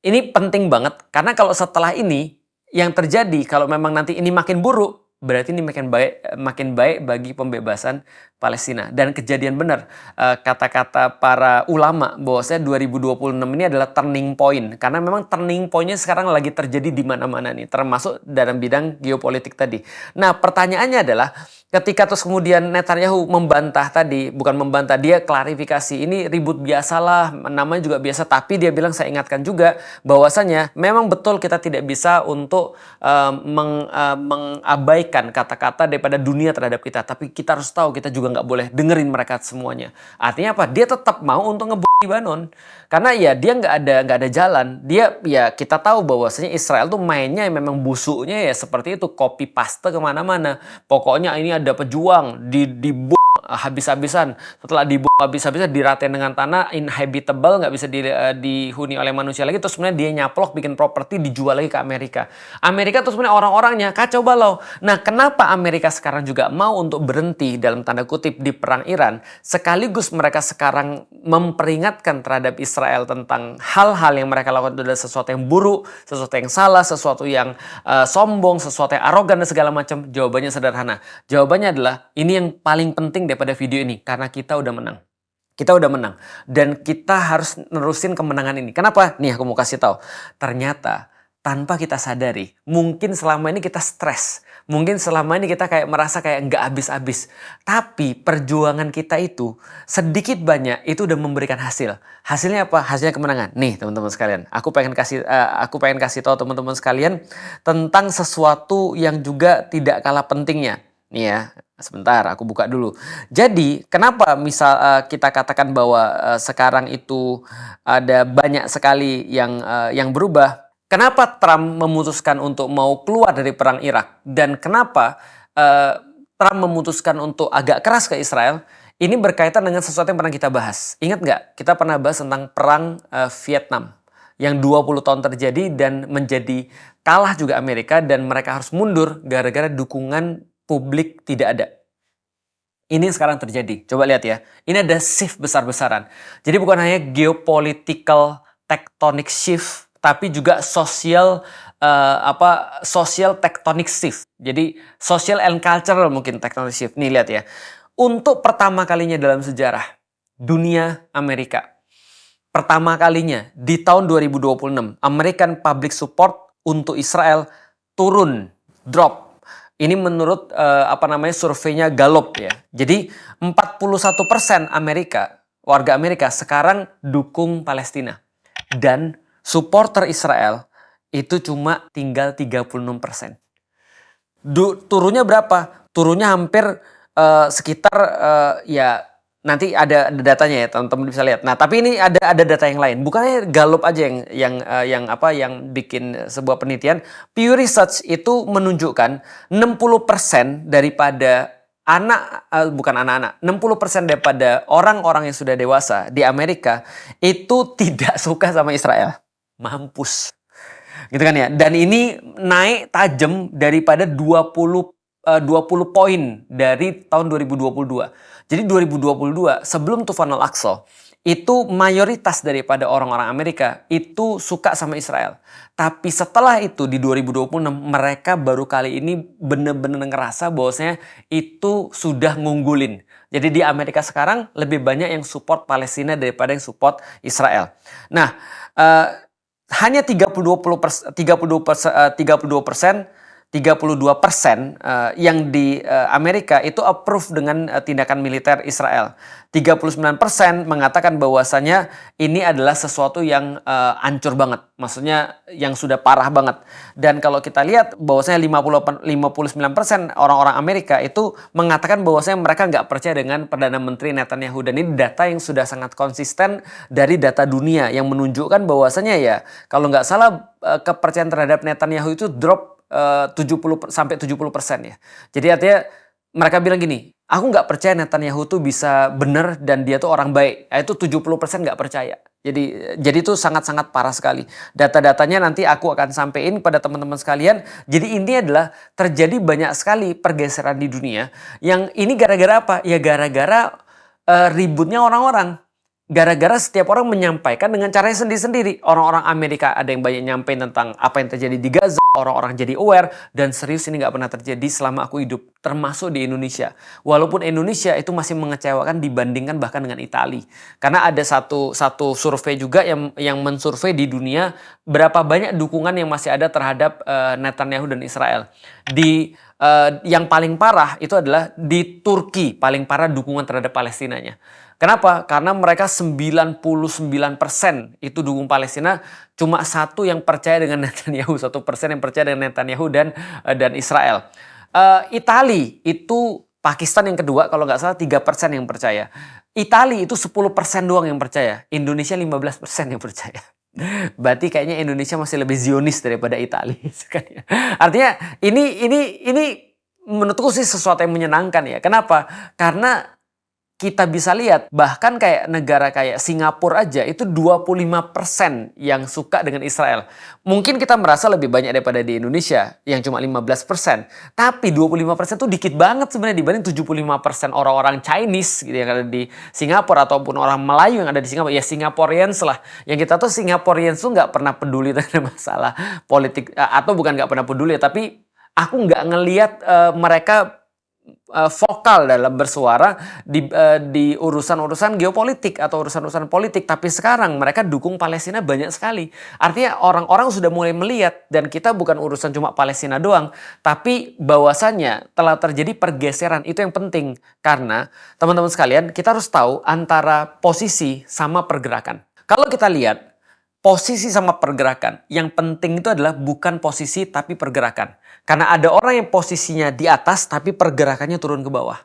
Ini penting banget karena kalau setelah ini yang terjadi kalau memang nanti ini makin buruk, berarti ini makin baik bagi pembebasan Palestina. Dan kejadian benar kata-kata para ulama bahwasanya 2026 ini adalah turning point karena memang turning pointnya sekarang lagi terjadi di mana-mana nih, termasuk dalam bidang geopolitik tadi. Nah, pertanyaannya adalah ketika terus kemudian Netanyahu membantah tadi, bukan membantah, dia klarifikasi, ini ribut biasalah, namanya juga biasa, tapi dia bilang saya ingatkan juga bahwasanya memang betul kita tidak bisa untuk mengabaikan kata-kata daripada dunia terhadap kita, tapi kita harus tahu kita juga nggak boleh dengerin mereka semuanya. Artinya apa? Dia tetap mau untuk Libanon karena ya dia nggak ada jalan. Dia ya kita tahu bahwasanya Israel tuh mainnya memang busuknya ya seperti itu, copy paste kemana-mana. Pokoknya ini ada pejuang di habis-habisan, setelah dibuang habis-habisan diratain dengan tanah inhabitable, nggak bisa dihuni oleh manusia lagi, terus sebenarnya dia nyaplok bikin properti dijual lagi ke Amerika. Amerika terus sebenarnya orang-orangnya kacau balau. Nah, kenapa Amerika sekarang juga mau untuk berhenti dalam tanda kutip di perang Iran, sekaligus mereka sekarang memperingatkan terhadap Israel tentang hal-hal yang mereka lakukan itu adalah sesuatu yang buruk, sesuatu yang salah, sesuatu yang sombong, sesuatu yang arogan dan segala macam? Jawabannya sederhana. Jawabannya adalah ini yang paling penting daripada video ini karena kita udah menang. Kita udah menang dan kita harus nerusin kemenangan ini. Kenapa? Nih aku mau kasih tahu. Ternyata tanpa kita sadari, mungkin selama ini kita stres. Mungkin selama ini kita kayak merasa kayak nggak habis-habis. Tapi perjuangan kita itu sedikit banyak itu udah memberikan hasil. Hasilnya apa? Hasilnya kemenangan. Nih teman-teman sekalian, aku pengen kasih tahu teman-teman sekalian tentang sesuatu yang juga tidak kalah pentingnya. Nih ya, sebentar aku buka dulu. Jadi kenapa misal kita katakan bahwa sekarang itu ada banyak sekali yang berubah? Kenapa Trump memutuskan untuk mau keluar dari perang Irak dan kenapa Trump memutuskan untuk agak keras ke Israel? Ini berkaitan dengan sesuatu yang pernah kita bahas. Ingat nggak? Kita pernah bahas tentang perang Vietnam yang 20 tahun terjadi dan menjadi kalah juga Amerika dan mereka harus mundur gara-gara dukungan publik tidak ada. Ini sekarang terjadi. Coba lihat ya. Ini ada shift besar-besaran. Jadi bukan hanya geopolitical tectonic shift, tapi juga social tectonic shift. Jadi social and cultural mungkin tectonic shift. Nih lihat ya. Untuk pertama kalinya dalam sejarah dunia Amerika, pertama kalinya di tahun 2026, American public support untuk Israel turun, drop. Ini menurut surveinya Gallup ya. Jadi 41% warga Amerika sekarang dukung Palestina. Dan supporter Israel itu cuma tinggal 36%. Turunnya berapa? Turunnya hampir sekitar nanti ada datanya ya teman-teman bisa lihat. Nah, tapi ini ada data yang lain. Bukannya Gallup aja yang bikin sebuah penelitian. Pew Research itu menunjukkan 60% daripada 60% daripada orang-orang yang sudah dewasa di Amerika itu tidak suka sama Israel. Mampus. Gitu kan ya. Dan ini naik tajam daripada 20 poin dari tahun 2022. Jadi 2022 sebelum Tufan Al-Aqsa itu mayoritas daripada orang-orang Amerika itu suka sama Israel. Tapi setelah itu di 2026 mereka baru kali ini benar-benar ngerasa bahwasanya itu sudah ngunggulin. Jadi di Amerika sekarang lebih banyak yang support Palestina daripada yang support Israel. Nah, hanya 32% yang di Amerika itu approve dengan tindakan militer Israel. 39% mengatakan bahwasanya ini adalah sesuatu yang hancur banget. Maksudnya yang sudah parah banget. Dan kalau kita lihat bahwasanya 59% orang-orang Amerika itu mengatakan bahwasanya mereka nggak percaya dengan Perdana Menteri Netanyahu. Dan ini data yang sudah sangat konsisten dari data dunia yang menunjukkan bahwasanya ya kalau nggak salah kepercayaan terhadap Netanyahu itu drop 70% ya. Jadi artinya mereka bilang gini, aku nggak percaya Netanyahu tuh bisa benar dan dia tuh orang baik. Itu 70% nggak percaya. Jadi itu sangat-sangat parah sekali. Data-datanya nanti aku akan sampein pada teman-teman sekalian. Jadi ini adalah terjadi banyak sekali pergeseran di dunia. Yang ini gara-gara apa? Ya gara-gara ributnya orang-orang. Gara-gara setiap orang menyampaikan dengan caranya sendiri-sendiri. Orang-orang Amerika ada yang banyak nyampein tentang apa yang terjadi di Gaza. Orang-orang jadi aware. Dan serius ini nggak pernah terjadi selama aku hidup. Termasuk di Indonesia. Walaupun Indonesia itu masih mengecewakan dibandingkan bahkan dengan Italia. Karena ada satu survei juga yang mensurvei di dunia berapa banyak dukungan yang masih ada terhadap Netanyahu dan Israel. Yang paling parah itu adalah di Turki. Paling parah dukungan terhadap Palestinanya. Kenapa? Karena mereka 99% itu dukung Palestina, cuma satu yang percaya dengan Netanyahu, 1% yang percaya dengan Netanyahu dan Israel. Italia itu Pakistan yang kedua, kalau nggak salah 3% yang percaya. Italia itu 10% doang yang percaya, Indonesia 15% yang percaya. Berarti kayaknya Indonesia masih lebih Zionis daripada Italia. Artinya ini menurutku sih sesuatu yang menyenangkan ya. Kenapa? Karena kita bisa lihat bahkan kayak negara kayak Singapura aja itu 25% yang suka dengan Israel. Mungkin kita merasa lebih banyak daripada di Indonesia yang cuma 15%. Tapi 25% itu dikit banget sebenarnya dibanding 75% orang-orang Chinese gitu yang ada di Singapura ataupun orang Melayu yang ada di Singapura. Ya Singaporeans lah. Yang kita tuh Singaporeans tuh nggak pernah peduli dengan masalah politik atau bukan nggak pernah peduli tapi aku nggak ngelihat mereka vokal dalam bersuara di urusan-urusan geopolitik atau urusan-urusan politik. Tapi sekarang mereka dukung Palestina banyak sekali. Artinya orang-orang sudah mulai melihat dan kita bukan urusan cuma Palestina doang. Tapi bahwasannya telah terjadi pergeseran itu yang penting. Karena teman-teman sekalian kita harus tahu antara posisi sama pergerakan. Kalau kita lihat posisi sama pergerakan, yang penting itu adalah bukan posisi tapi pergerakan. Karena ada orang yang posisinya di atas tapi pergerakannya turun ke bawah.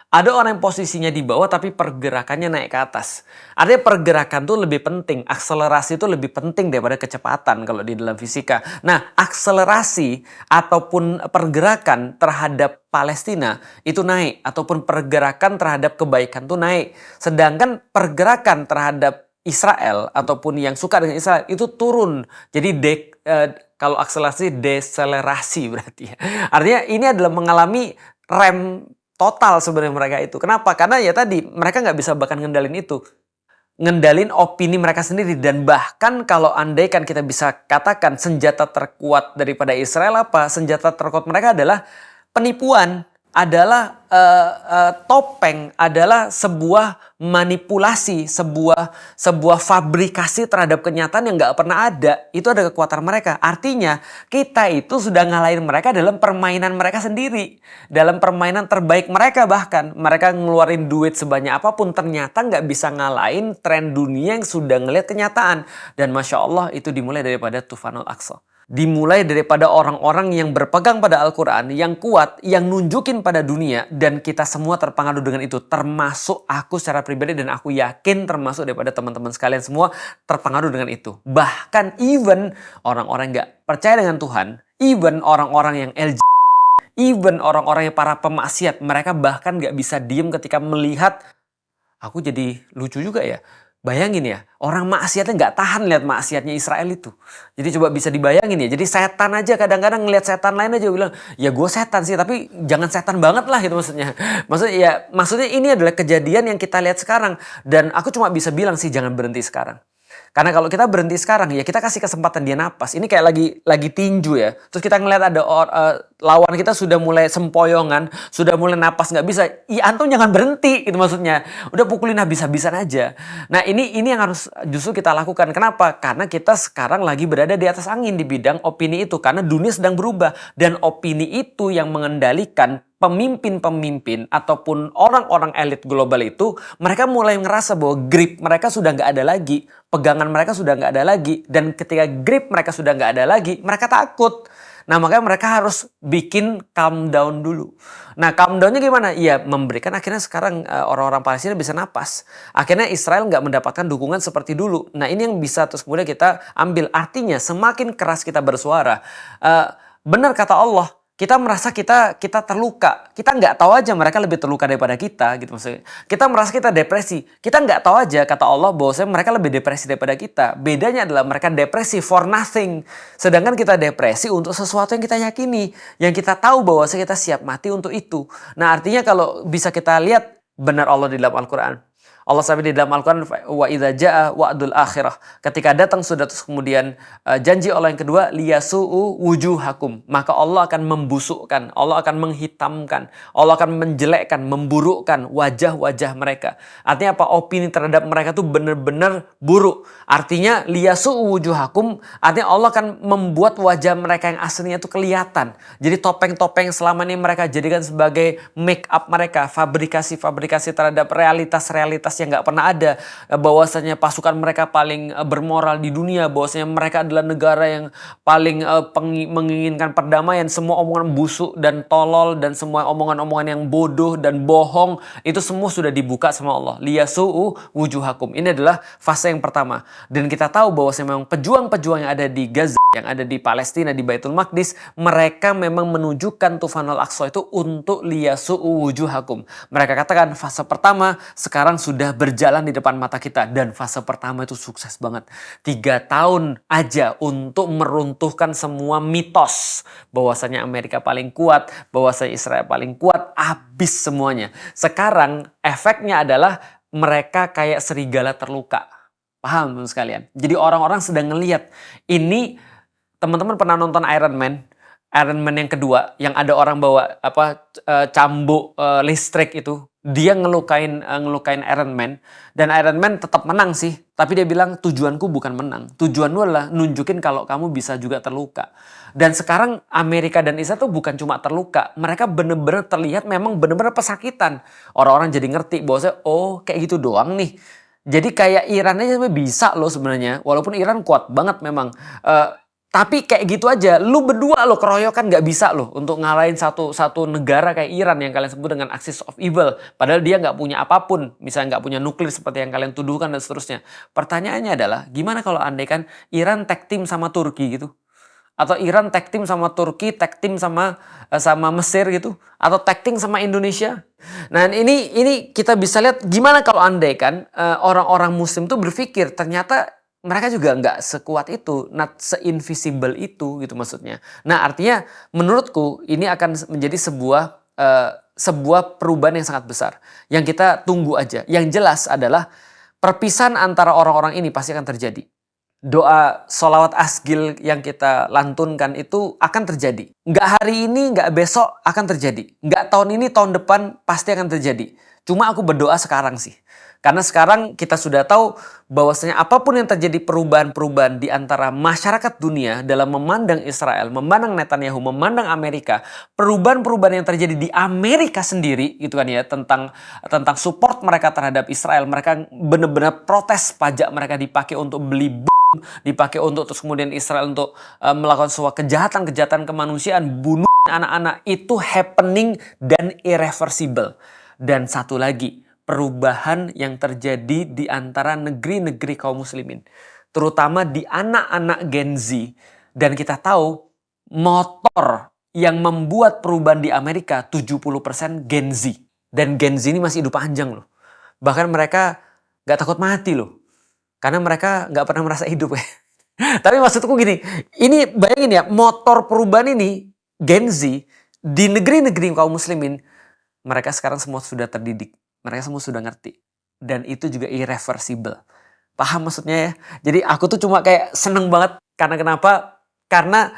Ada orang yang posisinya di bawah tapi pergerakannya naik ke atas. Artinya pergerakan itu lebih penting, akselerasi itu lebih penting daripada kecepatan kalau di dalam fisika. Nah, akselerasi ataupun pergerakan terhadap Palestina itu naik ataupun pergerakan terhadap kebaikan itu naik. Sedangkan pergerakan terhadap Israel ataupun yang suka dengan Israel itu turun. Jadi kalau akselerasi deselerasi berarti ya. Artinya ini adalah mengalami rem total sebenarnya mereka itu. Kenapa? Karena ya tadi mereka nggak bisa bahkan ngendalin itu. Ngendalin opini mereka sendiri. Dan bahkan kalau andaikan kita bisa katakan senjata terkuat daripada Israel apa? Senjata terkuat mereka adalah penipuan. Adalah topeng, adalah sebuah manipulasi, sebuah fabrikasi terhadap kenyataan yang nggak pernah ada. Itu ada kekuatan mereka. Artinya kita itu sudah ngalahin mereka dalam permainan mereka sendiri, dalam permainan terbaik mereka. Bahkan mereka ngeluarin duit sebanyak apapun ternyata nggak bisa ngalahin tren dunia yang sudah ngelihat kenyataan. Dan Masya Allah itu dimulai daripada Tufanul Aqsa. Dimulai daripada orang-orang yang berpegang pada Al-Quran, yang kuat, yang nunjukin pada dunia, dan kita semua terpengaruh dengan itu. Termasuk aku secara pribadi dan aku yakin termasuk daripada teman-teman sekalian semua terpengaruh dengan itu. Bahkan even orang-orang yang gak percaya dengan Tuhan, even orang-orang yang even orang-orang yang para pemaksiat, mereka bahkan gak bisa diem ketika melihat, aku jadi lucu juga ya. Bayangin ya, orang maksiatnya nggak tahan lihat maksiatnya Israel itu. Jadi coba bisa dibayangin ya. Jadi setan aja kadang-kadang ngelihat setan lain aja bilang, ya gue setan sih, tapi jangan setan banget lah gitu maksudnya. Maksudnya ini adalah kejadian yang kita lihat sekarang. Dan aku cuma bisa bilang sih jangan berhenti sekarang. Karena kalau kita berhenti sekarang ya kita kasih kesempatan dia napas. Ini kayak lagi tinju ya. Terus kita ngeliat ada lawan kita sudah mulai sempoyongan, sudah mulai napas nggak bisa. Ya antum jangan berhenti gitu maksudnya. Udah pukulin habis-habisan aja. Nah ini yang harus justru kita lakukan. Kenapa? Karena kita sekarang lagi berada di atas angin di bidang opini itu. Karena dunia sedang berubah. Dan opini itu yang mengendalikan pemimpin-pemimpin ataupun orang-orang elit global itu, mereka mulai ngerasa bahwa grip mereka sudah nggak ada lagi, pegangan mereka sudah nggak ada lagi, dan ketika grip mereka sudah nggak ada lagi, mereka takut. Nah makanya mereka harus bikin calm down dulu. Nah calm downnya gimana? Ya memberikan akhirnya sekarang orang-orang Palestina bisa napas. Akhirnya Israel nggak mendapatkan dukungan seperti dulu. Nah ini yang bisa terus kemudian kita ambil. Artinya semakin keras kita bersuara, benar kata Allah, kita merasa kita terluka. Kita nggak tahu aja mereka lebih terluka daripada kita gitu maksudnya. Kita merasa kita depresi. Kita nggak tahu aja kata Allah bahwa mereka lebih depresi daripada kita. Bedanya adalah mereka depresi for nothing. Sedangkan kita depresi untuk sesuatu yang kita yakini. Yang kita tahu bahwa kita siap mati untuk itu. Nah artinya kalau bisa kita lihat benar Allah di dalam Al-Quran. Allah sampai di dalam Al-Quran, wa idza jaa wa'dul akhirah. Ketika datang sudah terus kemudian janji Allah yang kedua, liyasu'u wujuhakum. Maka Allah akan membusukkan, Allah akan menghitamkan, Allah akan menjelekkan, memburukkan wajah-wajah mereka. Artinya apa? Opini terhadap mereka tuh benar-benar buruk. Artinya liyasu'u wujuhakum, artinya Allah akan membuat wajah mereka yang aslinya itu kelihatan. Jadi topeng-topeng selama ini mereka jadikan sebagai make up mereka, fabrikasi-fabrikasi terhadap realitas-realitas yang nggak pernah ada. Bahwasanya pasukan mereka paling bermoral di dunia, bahwasanya mereka adalah negara yang paling menginginkan perdamaian. Semua omongan busuk dan tolol dan semua omongan-omongan yang bodoh dan bohong itu semua sudah dibuka sama Allah. Liyasu'u wujuhakum. Ini adalah fase yang pertama. Dan kita tahu bahwasanya memang pejuang-pejuang yang ada di Gaza, yang ada di Palestina, di Baitul Maqdis, mereka memang menunjukkan Tufanul Aqsa itu untuk liyasu'u wujuhakum. Mereka katakan fase pertama sekarang sudah berjalan di depan mata kita, dan fase pertama itu sukses banget. 3 tahun aja untuk meruntuhkan semua mitos bahwasanya Amerika paling kuat, bahwasanya Israel paling kuat, habis semuanya. Sekarang efeknya adalah mereka kayak serigala terluka. Paham teman sekalian? Jadi orang-orang sedang ngelihat ini. Teman-teman pernah nonton Iron Man? Iron Man yang kedua, yang ada orang bawa cambuk listrik itu. Dia ngelukain Iron Man, dan Iron Man tetap menang sih. Tapi dia bilang, tujuanku bukan menang. Tujuanku adalah nunjukin kalau kamu bisa juga terluka. Dan sekarang Amerika dan Israel tuh bukan cuma terluka. Mereka bener-bener terlihat memang bener-bener pesakitan. Orang-orang jadi ngerti bahwa oh kayak gitu doang nih. Jadi kayak Iran aja bisa loh sebenarnya. Walaupun Iran kuat banget memang. Tapi kayak gitu aja, lu berdua lo keroyokan nggak bisa loh untuk ngalahin satu negara kayak Iran yang kalian sebut dengan axis of evil. Padahal dia nggak punya apapun, misalnya nggak punya nuklir seperti yang kalian tuduhkan dan seterusnya. Pertanyaannya adalah, gimana kalau andaikan Iran tag team sama Turki gitu? Atau Iran tag team sama Turki, tag team sama Mesir gitu? Atau tag team sama Indonesia? Nah ini kita bisa lihat gimana kalau andaikan orang-orang Muslim tuh berpikir ternyata mereka juga nggak sekuat itu, not se-invisible itu gitu maksudnya. Nah artinya menurutku ini akan menjadi sebuah perubahan yang sangat besar. Yang kita tunggu aja. Yang jelas adalah perpisahan antara orang-orang ini pasti akan terjadi. Doa sholawat asgil yang kita lantunkan itu akan terjadi. Nggak hari ini, nggak besok akan terjadi. Nggak tahun ini, tahun depan pasti akan terjadi. Cuma aku berdoa sekarang sih. Karena sekarang kita sudah tahu bahwasanya apapun yang terjadi perubahan-perubahan di antara masyarakat dunia dalam memandang Israel, memandang Netanyahu, memandang Amerika, perubahan-perubahan yang terjadi di Amerika sendiri gitu kan ya, tentang support mereka terhadap Israel. Mereka benar-benar protes pajak mereka dipakai untuk beli dipakai untuk terus kemudian Israel untuk melakukan sebuah kejahatan-kejahatan kemanusiaan, bunuh anak-anak, itu happening dan irreversible. Dan satu lagi, perubahan yang terjadi di antara negeri-negeri kaum muslimin, terutama di anak-anak Gen Z. Dan kita tahu motor yang membuat perubahan di Amerika 70% Gen Z. Dan Gen Z ini masih hidup panjang loh. Bahkan mereka gak takut mati loh. Karena mereka gak pernah merasa hidup ya. Tapi maksudku gini, ini bayangin ya, motor perubahan ini Gen Z di negeri-negeri kaum muslimin, mereka sekarang semua sudah terdidik. Mereka semua sudah ngerti. Dan itu juga irreversible. Paham maksudnya ya? Jadi aku tuh cuma kayak seneng banget. Karena kenapa? Karena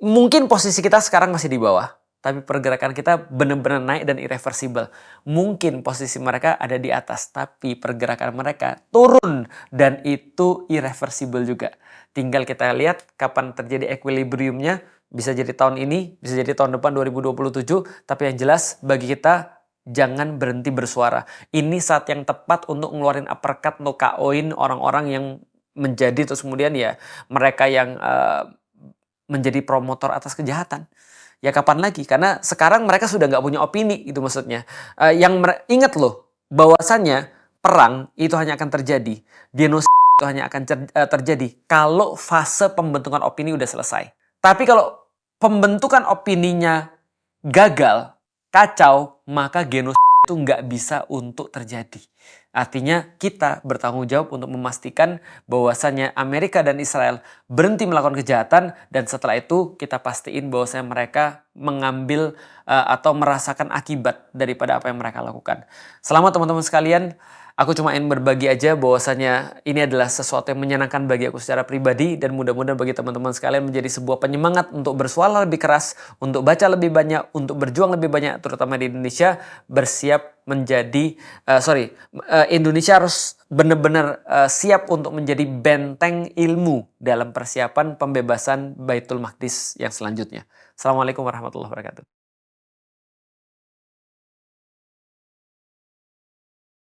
mungkin posisi kita sekarang masih di bawah. Tapi pergerakan kita benar-benar naik dan irreversible. Mungkin posisi mereka ada di atas. Tapi pergerakan mereka turun. Dan itu irreversible juga. Tinggal kita lihat kapan terjadi equilibriumnya. Bisa jadi tahun ini, bisa jadi tahun depan 2027. Tapi yang jelas bagi kita, jangan berhenti bersuara. Ini saat yang tepat untuk ngeluarin uppercut, untuk KO-in orang-orang yang menjadi terus kemudian ya mereka yang menjadi promotor atas kejahatan. Ya kapan lagi? Karena sekarang mereka sudah nggak punya opini gitu maksudnya. Ingat loh bahwasannya perang itu hanya akan terjadi, genosida itu hanya akan terjadi kalau fase pembentukan opini udah selesai. Tapi kalau pembentukan opininya gagal, kacau, maka genosida itu nggak bisa untuk terjadi. Artinya kita bertanggung jawab untuk memastikan bahwasannya Amerika dan Israel berhenti melakukan kejahatan, dan setelah itu kita pastiin bahwasannya mereka mengambil atau merasakan akibat daripada apa yang mereka lakukan. Selamat teman-teman sekalian. Aku cuma ingin berbagi aja bahwasanya ini adalah sesuatu yang menyenangkan bagi aku secara pribadi dan mudah-mudahan bagi teman-teman sekalian menjadi sebuah penyemangat untuk bersuara lebih keras, untuk baca lebih banyak, untuk berjuang lebih banyak, terutama di Indonesia bersiap menjadi Indonesia harus benar-benar siap untuk menjadi benteng ilmu dalam persiapan pembebasan Baitul Maqdis yang selanjutnya. Assalamualaikum warahmatullahi wabarakatuh.